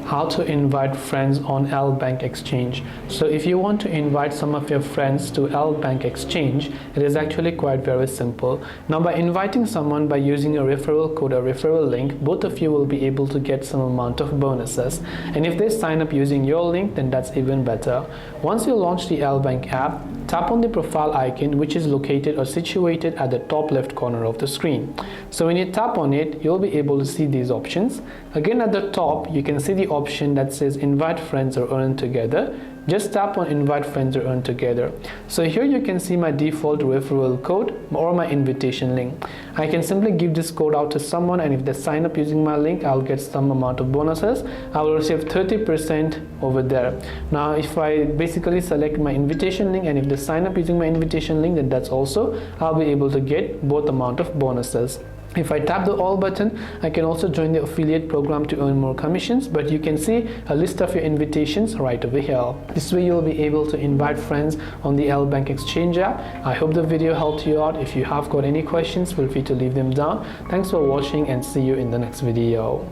how to invite friends on LBank Exchange. So if you want to invite some of your friends to LBank Exchange, it is actually quite very simple. Now by inviting someone by using a referral code or referral link, both of you will be able to get some amount of bonuses. And if they sign up using your link, then that's even better. Once you launch the LBank app, tap on the profile icon, which is located or situated at the top left corner of the screen. So when you tap on it, you'll be able to see these options. Again, at the top, you can see the option that says invite friends or earn together. Just tap on invite friends or earn together. So here you can see my default referral code or my invitation link. I can simply give this code out to someone, and if they sign up using my link, I'll get some amount of bonuses. I will receive 30% over there. Now if I basically select my invitation link and if they sign up using my invitation link, then that's also I'll be able to get both amount of bonuses. If I tap the all button, I can also join the affiliate program to earn more commissions, but you can see a list of your invitations right over here. This way you'll be able to invite friends on the LBank Exchange app. I hope the video helped you out. If you have got any questions, feel free to leave them down. Thanks for watching and see you in the next video.